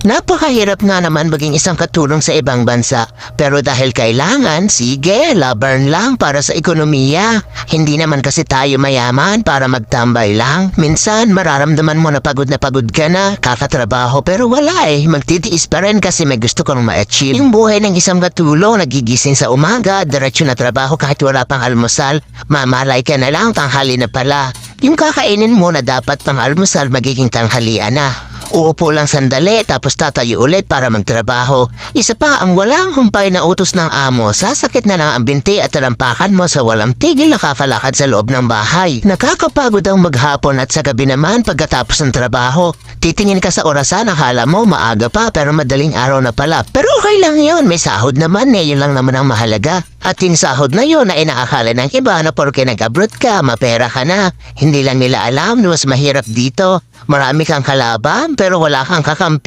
Napakahirap nga naman maging isang katulong sa ibang bansa. Pero dahil kailangan, sige, laban lang para sa ekonomiya. Hindi naman kasi tayo mayaman para magtambay lang. Minsan, mararamdaman mo na pagod ka na, kakatrabaho, pero wala eh. Magtitiis pa rin kasi may gusto kang ma-achieve. Yung buhay ng isang katulong, nagigising sa umaga, diretso na trabaho kahit wala pang almusal. Mamalay ka na lang, tanghali na pala. Yung kakainin mo na dapat pang almusal, magiging tanghalian na. Uupo lang sandali tapos tatayo ulit para magtrabaho. Isa pa ang walang humpay na utos ng amo. Sasakit na lang ang binti at talampakan mo sa walang tigil na kakalakad sa loob ng bahay. Nakakapagod ang maghapon at sa gabi naman pagkatapos ng trabaho. Titingin ka sa orasan, akala mo maaga pa pero madaling araw na pala. Pero okay lang yun, may sahod naman eh, yun lang naman ang mahalaga. At yung sahod na yun ay inaakala ng iba na porke nag-abroad ka, mapera ka na. Hindi lang nila alam na mas mahirap dito. Marami kang kalaban pero wala kang kakampi.